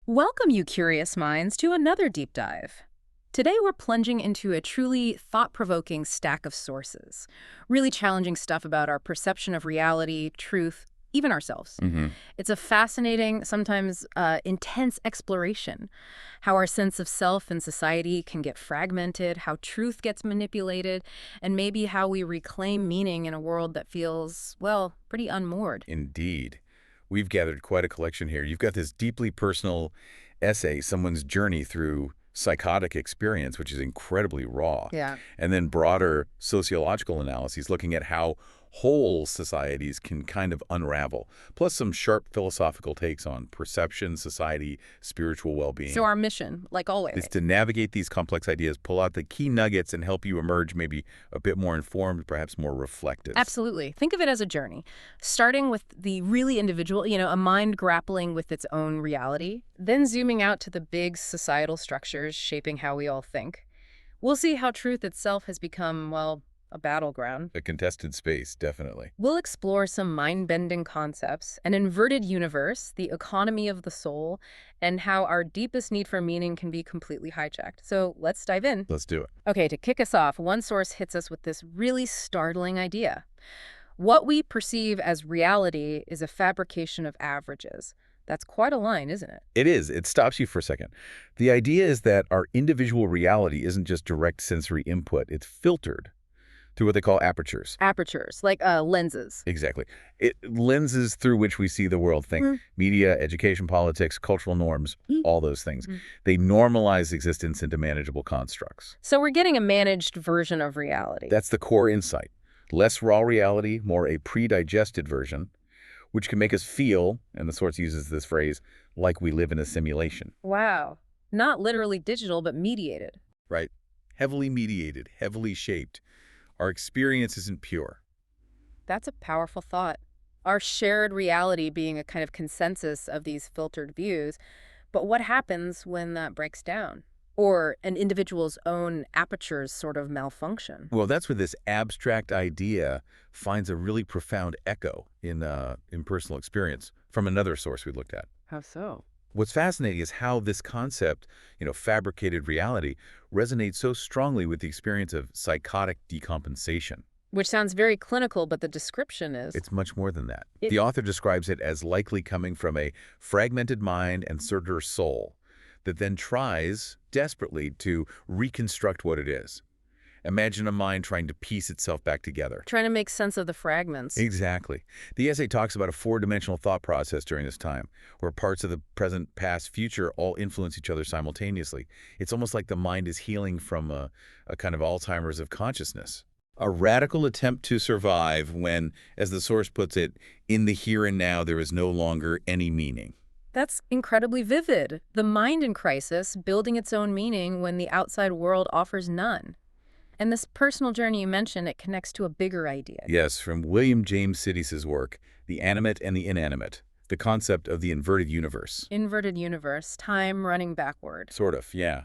Welcome, you curious minds, to another deep dive. Today we're plunging into a truly thought-provoking stack of sources, really challenging stuff about our perception of reality, truth, even ourselves. Hmm. It's a fascinating, sometimes intense exploration, how our sense of self and society can get fragmented, how truth gets manipulated, and maybe how we reclaim meaning in a world that feels, well, pretty unmoored. Indeed. We've gathered quite a collection here. You've got this deeply personal essay, someone's journey through psychotic experience, which is incredibly raw, Yeah. and then broader sociological analyses looking at how whole societies can kind of unravel, plus some sharp philosophical takes on perception, society, spiritual So well-being. our mission, like always. Is to navigate these complex ideas, pull out the key nuggets, and help you emerge maybe a bit more informed, perhaps more reflective. Absolutely. Think of it as a journey, starting with the really individual, a mind grappling with its own reality, then zooming out to the big societal structures shaping how we all think. We'll see how truth itself has become, well, a battleground. A contested space, definitely. We'll explore some mind-bending concepts, an inverted universe, the economy of the soul, and how our deepest need for meaning can be completely hijacked. So let's dive in. Let's do it. Okay, to kick us off, one source hits us with this really startling idea. What we perceive as reality is a fabrication of averages. That's quite a line, isn't it? It is. It stops you for a second. The idea is that our individual reality isn't just direct sensory input. It's filtered through what they call apertures. Apertures, like lenses. Exactly. Lenses through which we see the world. Think Mm. media, education, politics, cultural norms, Mm. all those things. Mm. They normalize existence into manageable constructs. So we're getting a managed version of reality. That's the core insight. Less raw reality, more a pre-digested version, which can make us feel, and the source uses this phrase, like we live in a simulation. Wow. Not literally digital, but mediated. Right? Heavily mediated, heavily shaped. Our experience isn't pure. That's a powerful thought. Our shared reality being a kind of consensus of these filtered views. But what happens when that breaks down? Or an individual's own apertures sort of malfunction? Well, that's where this abstract idea finds a really profound echo in personal experience from another source we looked at. How so? What's fascinating is how this concept, fabricated reality, resonates so strongly with the experience of psychotic decompensation. Which sounds very clinical, but the description is... It's much more than that. It- The author describes it as likely coming from a fragmented mind and surtur soul that then tries desperately to reconstruct what it is. Imagine a mind trying to piece itself back together. trying to make sense of the fragments. Exactly. The essay talks about a four-dimensional thought process during this time, where parts of the present, past, future all influence each other simultaneously. It's almost like the mind is healing from a kind of Alzheimer's of consciousness. A radical attempt to survive when, as the source puts it, in the here and now there is no longer any meaning. That's incredibly vivid. The mind in crisis, building its own meaning when the outside world offers none. And this personal journey you mentioned, it connects to a bigger idea. Yes, from William James Sidis's work, The Animate and the Inanimate, the concept of the inverted universe. Inverted universe, time running backward. Sort of, yeah.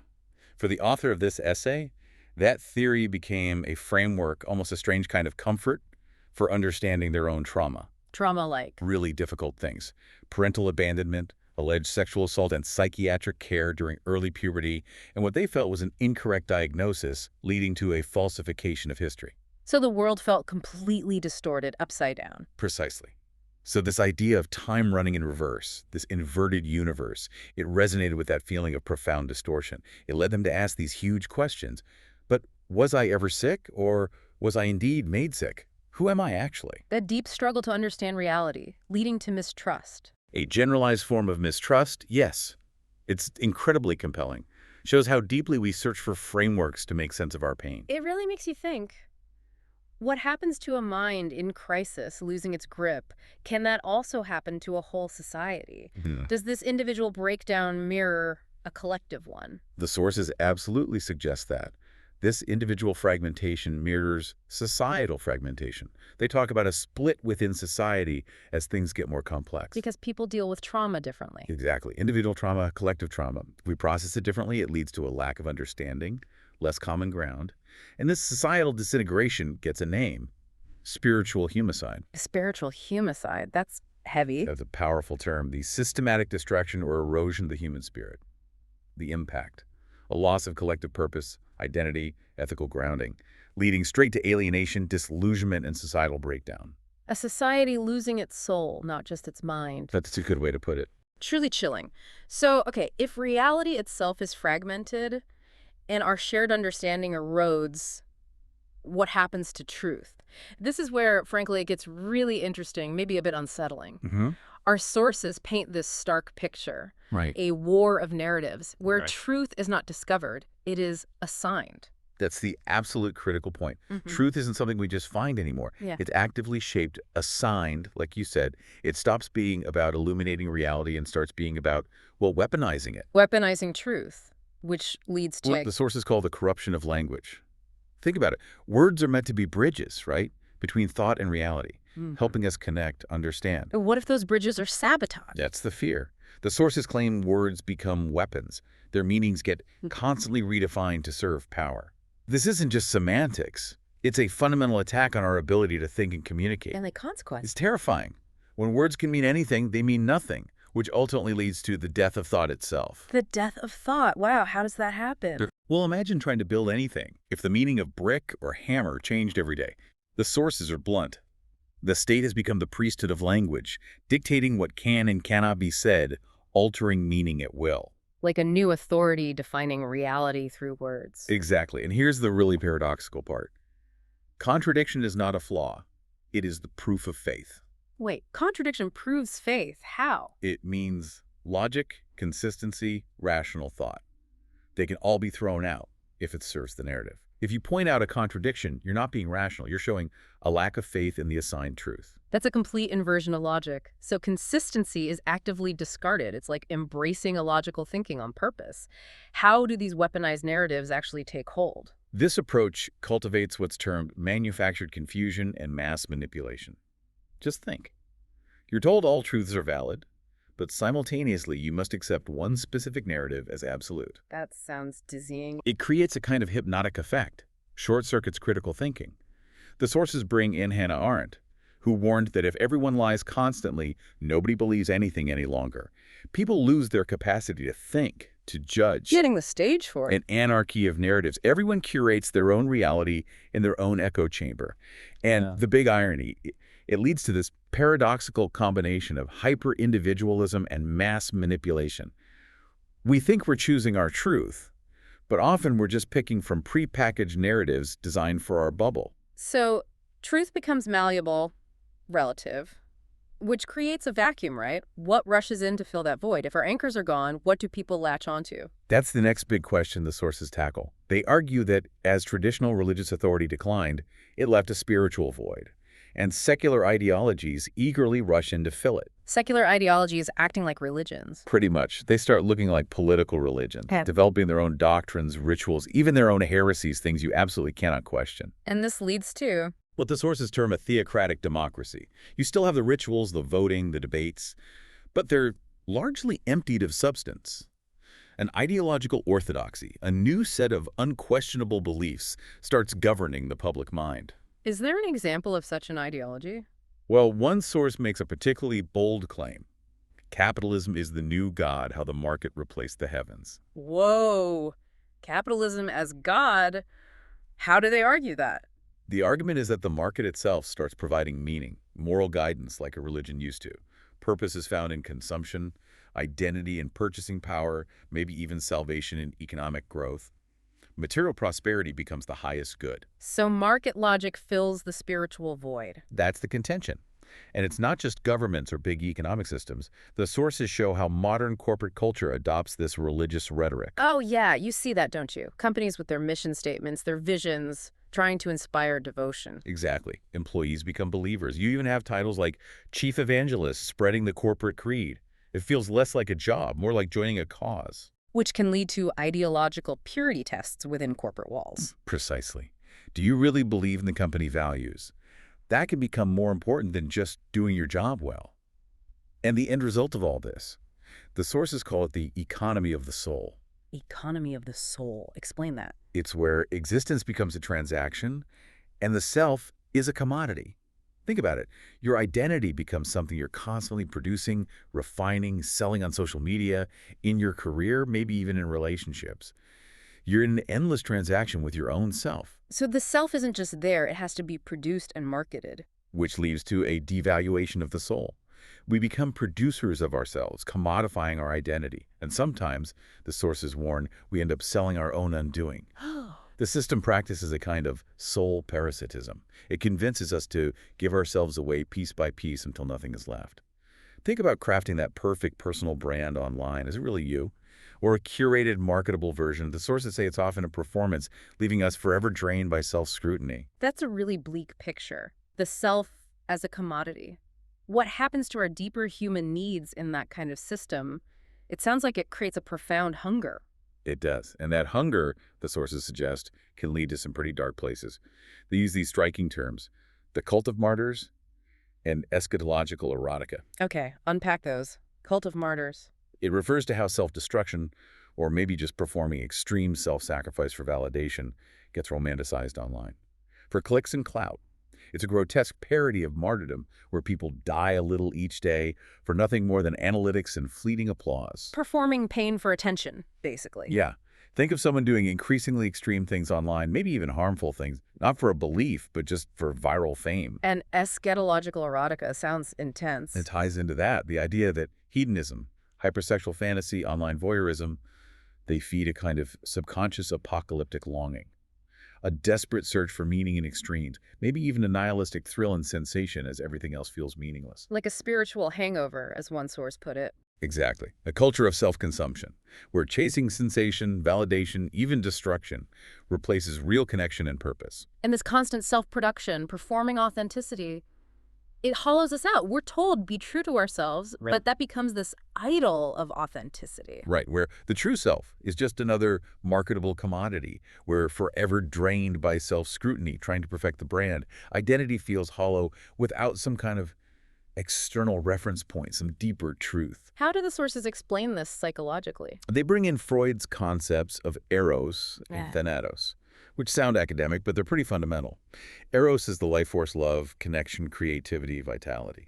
For the author of this essay, that theory became a framework, almost a strange kind of comfort, for understanding their own trauma. Trauma-like. Really difficult things. Parental abandonment, alleged sexual assault, and psychiatric care during early puberty, and what they felt was an incorrect diagnosis leading to a falsification of history. So the world felt completely distorted, upside down. Precisely. So this idea of time running in reverse, this inverted universe, it resonated with that feeling of profound distortion. It led them to ask these huge questions. But was I ever sick, or was I indeed made sick? Who am I actually? That deep struggle to understand reality, leading to mistrust. A generalized form of mistrust? Yes. It's incredibly compelling. Shows how deeply we search for frameworks to make sense of our pain. It really makes you think. What happens to a mind in crisis, losing its grip? Can that also happen to a whole society? Mhm. Does this individual breakdown mirror a collective one? The sources absolutely suggest that. This individual fragmentation mirrors societal fragmentation. They talk about a split within society as things get more complex. Because people deal with trauma differently. Exactly. Individual trauma, collective trauma. If we process it differently, it leads to a lack of understanding, less common ground. And this societal disintegration gets a name: spiritual humicide. Spiritual humicide, that's heavy. That's a powerful term. The systematic destruction or erosion of the human spirit. The impact. A loss of collective purpose, identity, ethical grounding, leading straight to alienation, disillusionment, and societal breakdown. A society losing its soul, not just its mind. That's a good way to put it. Truly chilling. So, okay, if reality itself is fragmented and our shared understanding erodes, what happens to truth? This is where, frankly, it gets really interesting, maybe a bit unsettling. Mm-hmm. Our sources paint this stark picture, Right. a war of narratives, where Right. truth is not discovered, it is assigned. That's the absolute critical point. Mhm. Truth isn't something we just find anymore. Yeah. It's actively shaped, assigned, like you said. It stops being about illuminating reality and starts being about, well, weaponizing it. Weaponizing truth, which leads to... What the sources call the corruption of language. Think about it. Words are meant to be bridges, right, between thought and reality, helping us connect, understand. What if those bridges are sabotaged? That's the fear. The sources claim words become weapons. Their meanings get constantly redefined to serve power. This isn't just semantics. It's a fundamental attack on our ability to think and communicate. And the consequence. It's terrifying. When words can mean anything, they mean nothing, which ultimately leads to the death of thought itself. The death of thought. Wow, how does that happen? Well, imagine trying to build anything. If the meaning of brick or hammer changed every day, the sources are blunt. The state has become the priesthood of language, dictating what can and cannot be said, altering meaning at will. Like a new authority defining reality through words. Exactly. And here's the really paradoxical part. Contradiction is not a flaw. It is the proof of faith. Wait, contradiction proves faith. How? It means logic, consistency, rational thought. They can all be thrown out if it serves the narrative. If you point out a contradiction, you're not being rational. You're showing a lack of faith in the assigned truth. That's a complete inversion of logic. So consistency is actively discarded. It's like embracing illogical thinking on purpose. How do these weaponized narratives actually take hold? This approach cultivates what's termed manufactured confusion and mass manipulation. Just think. You're told all truths are valid, but simultaneously you must accept one specific narrative as absolute. That sounds dizzying. It creates a kind of hypnotic effect, short-circuits critical thinking. The sources bring in Hannah Arendt, who warned that if everyone lies constantly, nobody believes anything any longer. People lose their capacity to think, to judge. Getting the stage for it. An anarchy of narratives. Everyone curates their own reality in their own echo chamber. And the big irony, it leads to this paradoxical combination of hyper-individualism and mass manipulation. We think we're choosing our truth, but often we're just picking from prepackaged narratives designed for our bubble. So truth becomes malleable, relative, which creates a vacuum, right? What rushes in to fill that void? If our anchors are gone, what do people latch onto? That's the next big question the sources tackle. They argue that as traditional religious authority declined, it left a spiritual void, and secular ideologies eagerly rush in to fill it. Secular ideologies acting like religions. Pretty much. They start looking like political religion, developing their own doctrines, rituals, even their own heresies, things you absolutely cannot question. And this leads to... what the sources term a theocratic democracy. You still have the rituals, the voting, the debates, but they're largely emptied of substance. An ideological orthodoxy, a new set of unquestionable beliefs, starts governing the public mind. Is there an example of such an ideology? Well, one source makes a particularly bold claim. Capitalism is the new God, how the market replaced the heavens. Whoa! Capitalism as God? How do they argue that? The argument is that the market itself starts providing meaning, moral guidance like a religion used to. Purpose is found in consumption, identity in purchasing power, maybe even salvation in economic growth. Material prosperity becomes the highest good. So market logic fills the spiritual void. That's the contention. And it's not just governments or big economic systems. The sources show how modern corporate culture adopts this religious rhetoric. Oh yeah, you see that, don't you? Companies with their mission statements, their visions, trying to inspire devotion. Exactly. Employees become believers. You even have titles like chief evangelist spreading the corporate creed. It feels less like a job, more like joining a cause. Which can lead to ideological purity tests within corporate walls. Precisely. Do you really believe in the company values? That can become more important than just doing your job well. And the end result of all this, the sources call it the economy of the soul. Economy of the soul. Explain that. It's where existence becomes a transaction and the self is a commodity. Think about it. Your identity becomes something you're constantly producing, refining, selling on social media, in your career, maybe even in relationships. You're in an endless transaction with your own self, So the self isn't just there, it has to be produced and marketed. which leads to a devaluation of the soul. We become producers of ourselves, commodifying our identity. And sometimes, the sources warn, we end up selling our own undoing. The system practices a kind of soul parasitism. It convinces us to give ourselves away piece by piece until nothing is left. Think about crafting that perfect personal brand online. Is it really you? Or a curated, marketable version? The sources say it's often a performance, leaving us forever drained by self-scrutiny. That's a really bleak picture. The self as a commodity. What happens to our deeper human needs in that kind of system? It sounds like it creates a profound hunger. It does. And that hunger, the sources suggest, can lead to some pretty dark places. They use these striking terms: the cult of martyrs and eschatological erotica. Okay, unpack those. Cult of martyrs. It refers to how self-destruction, or maybe just performing extreme self-sacrifice for validation, gets romanticized online. For clicks and clout, it's a grotesque parody of martyrdom where people die a little each day for nothing more than analytics and fleeting applause. Performing pain for attention, basically. Yeah. Think of someone doing increasingly extreme things online, maybe even harmful things, not for a belief, but just for viral fame. And eschatological erotica sounds intense. It ties into that, the idea that hedonism, hypersexual fantasy, online voyeurism, they feed a kind of subconscious apocalyptic longing. A desperate search for meaning in extremes, maybe even a nihilistic thrill and sensation as everything else feels meaningless. Like a spiritual hangover, as one source put it. Exactly. A culture of self-consumption, where chasing sensation, validation, even destruction replaces real connection and purpose. And this constant self-production, performing authenticity, it hollows us out. We're told be true to ourselves, Right. but that becomes this idol of authenticity. Right, where the true self is just another marketable commodity. We're forever drained by self-scrutiny, trying to perfect the brand. Identity feels hollow without some kind of external reference point, some deeper truth. How do the sources explain this psychologically? They bring in Freud's concepts of eros and thanatos, which sound academic, but they're pretty fundamental. Eros is the life force, love, connection, creativity, vitality.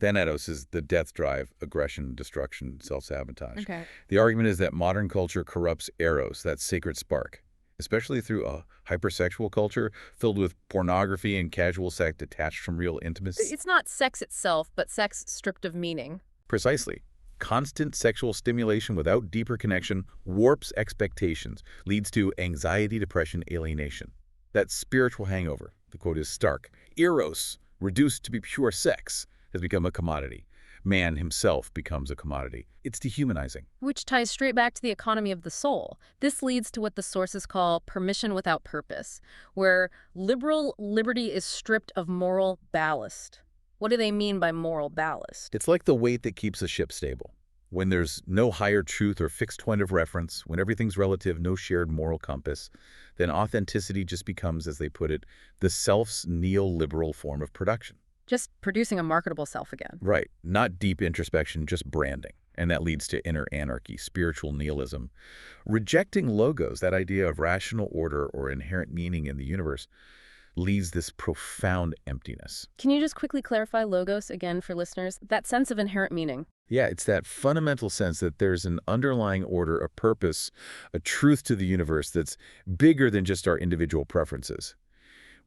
Thanatos is the death drive, aggression, destruction, self-sabotage. Okay. The argument is that modern culture corrupts eros, that sacred spark, especially through a hypersexual culture filled with pornography and casual sex detached from real intimacy. It's not sex itself, but sex stripped of meaning. Precisely. Constant sexual stimulation without deeper connection warps expectations, leads to anxiety, depression, alienation. That spiritual hangover, the quote is stark. Eros, reduced to be pure sex, has become a commodity. Man himself becomes a commodity. It's dehumanizing. Which ties straight back to the economy of the soul. This leads to what the sources call permission without purpose, where liberal liberty is stripped of moral ballast. What do they mean by moral ballast? It's like the weight that keeps a ship stable. When there's no higher truth or fixed point of reference, when everything's relative, no shared moral compass, then authenticity just becomes, as they put it, the self's neoliberal form of production. Just producing a marketable self again. Right. Not deep introspection, just branding. And that leads to inner anarchy, spiritual nihilism. Rejecting logos, that idea of rational order or inherent meaning in the universe, leaves this profound emptiness. Can you just quickly clarify logos again for listeners? That sense of inherent meaning. Yeah, it's that fundamental sense that there's an underlying order, a purpose, a truth to the universe that's bigger than just our individual preferences.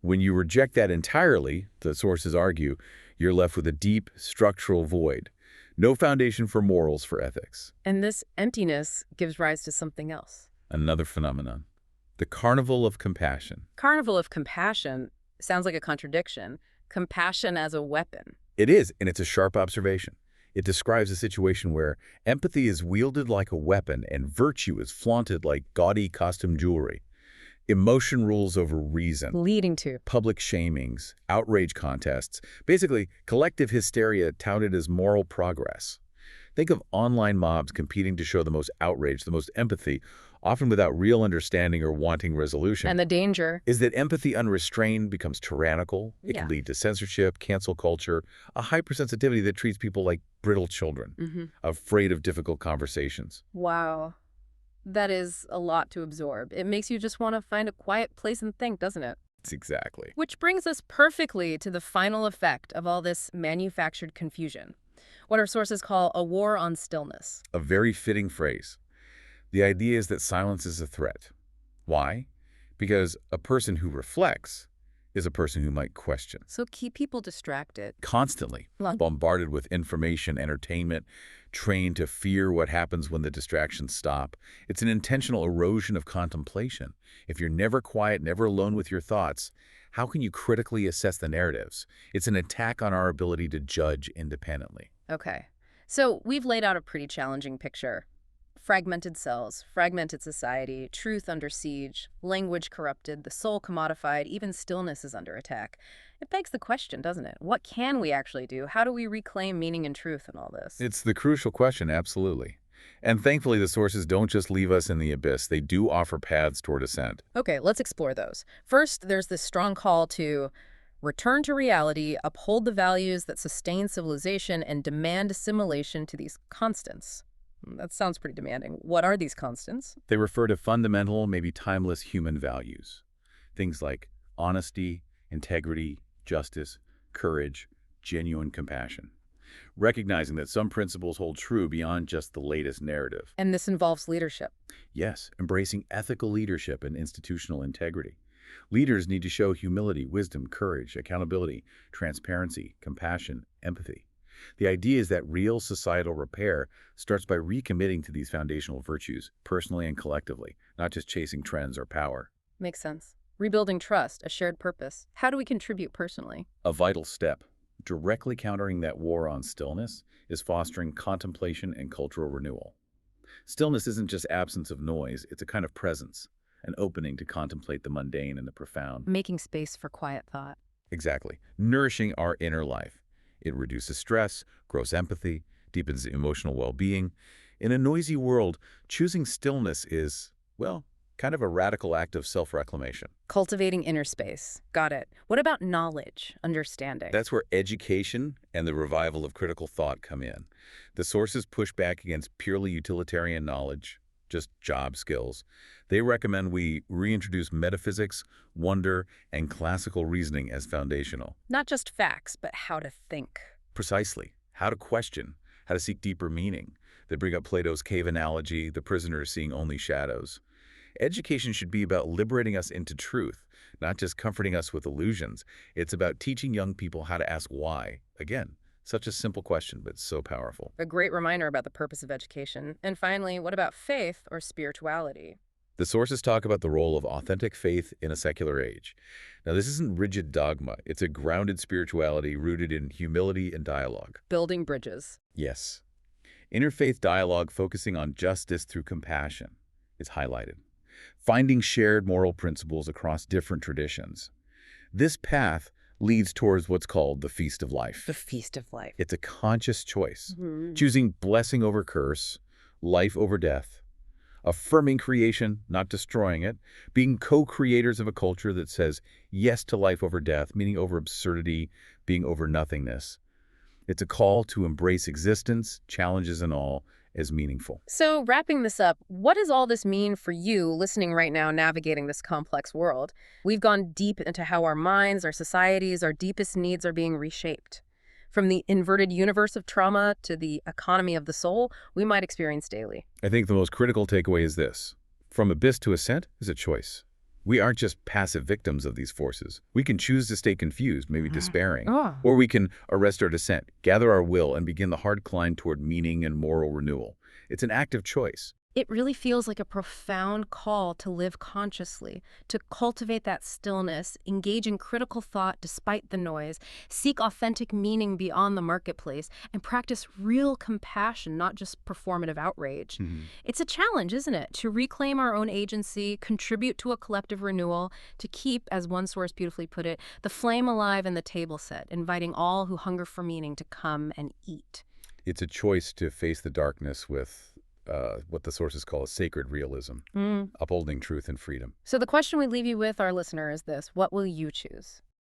When you reject that entirely, the sources argue, you're left with a deep structural void. No foundation for morals, for ethics. And this emptiness gives rise to something else. Another phenomenon. The carnival of compassion. Carnival of compassion sounds like a contradiction. Compassion as a weapon. It is, and it's a sharp observation. It describes a situation where empathy is wielded like a weapon and virtue is flaunted like gaudy costume jewelry. Emotion rules over reason. Leading to Public shamings, outrage contests, basically collective hysteria touted as moral progress. Think of online mobs competing to show the most outrage, the most empathy, often without real understanding or wanting resolution. And the danger Is that empathy unrestrained becomes tyrannical. It Yeah. can lead to censorship, cancel culture, a hypersensitivity that treats people like brittle children, afraid of difficult conversations. Wow. That is a lot to absorb. It makes you just want to find a quiet place and think, doesn't it? Exactly. Which brings us perfectly to the final effect of all this manufactured confusion, what our sources call a war on stillness. A very fitting phrase. The idea is that silence is a threat. Why? Because a person who reflects is a person who might question. So keep people distracted. Constantly bombarded with information, entertainment, trained to fear what happens when the distractions stop. It's an intentional erosion of contemplation. If you're never quiet, never alone with your thoughts, how can you critically assess the narratives? It's an attack on our ability to judge independently. Okay. So we've laid out a pretty challenging picture. Fragmented cells, fragmented society, truth under siege, language corrupted, the soul commodified, even stillness is under attack. It begs the question, doesn't it? What can we actually do? How do we reclaim meaning and truth in all this? It's the crucial question, absolutely. And thankfully, the sources don't just leave us in the abyss. They do offer paths toward ascent. Okay, let's explore those. First, there's this strong call to return to reality, uphold the values that sustain civilization, and demand assimilation to these constants. That sounds pretty demanding. What are these constants? They refer to fundamental, maybe timeless human values. Things like honesty, integrity, justice, courage, genuine compassion. Recognizing that some principles hold true beyond just the latest narrative. And this involves leadership. Yes, embracing ethical leadership and institutional integrity. Leaders need to show humility, wisdom, courage, accountability, transparency, compassion, empathy. The idea is that real societal repair starts by recommitting to these foundational virtues, personally and collectively, not just chasing trends or power. Makes sense. Rebuilding trust, a shared purpose. How do we contribute personally? A vital step, directly countering that war on stillness, is fostering contemplation and cultural renewal. Stillness isn't just absence of noise, it's a kind of presence, an opening to contemplate the mundane and the profound. Making space for quiet thought. Exactly. Nourishing our inner life. It reduces stress, grows empathy, deepens emotional well-being. In a noisy world, choosing stillness is, well, kind of a radical act of self-reclamation. Cultivating inner space. Got it. What about knowledge, understanding? That's where education and the revival of critical thought come in. The sources push back against purely utilitarian knowledge, just job skills. They recommend we reintroduce metaphysics, wonder, and classical reasoning as foundational. Not just facts, but how to think. Precisely. How to question, how to seek deeper meaning. They bring up Plato's cave analogy, the prisoner seeing only shadows. Education should be about liberating us into truth, not just comforting us with illusions. It's about teaching young people how to ask why. Again, such a simple question, but so powerful. A great reminder about the purpose of education. And finally, what about faith or spirituality? The sources talk about the role of authentic faith in a secular age. Now, this isn't rigid dogma. It's a grounded spirituality rooted in humility and dialogue. Building bridges. Yes. Interfaith dialogue focusing on justice through compassion is highlighted. Finding shared moral principles across different traditions. This path leads towards what's called the Feast of Life. The Feast of Life. It's a conscious choice, choosing blessing over curse, life over death, affirming creation, not destroying it, being co-creators of a culture that says yes to life over death, meaning over absurdity, being over nothingness. It's a call to embrace existence, challenges and all, as meaningful. So wrapping this up, what does all this mean for you listening right now, navigating this complex world? We've gone deep into how our minds, our societies, our deepest needs are being reshaped. From the inverted universe of trauma to the economy of the soul we might experience daily. I think the most critical takeaway is this. From abyss to ascent is a choice. We aren't just passive victims of these forces. We can choose to stay confused, maybe despairing. Or we can arrest our descent, gather our will, and begin the hard climb toward meaning and moral renewal. It's an active choice. It really feels like a profound call to live consciously, to cultivate that stillness, engage in critical thought despite the noise, seek authentic meaning beyond the marketplace, and practice real compassion, not just performative outrage. It's a challenge, isn't it? To reclaim our own agency, contribute to a collective renewal, to keep, as one source beautifully put it, the flame alive and the table set, inviting all who hunger for meaning to come and eat. It's a choice to face the darkness with what the sources call a sacred realism, upholding truth and freedom. So the question we leave you with, our listener, is this: what will you choose?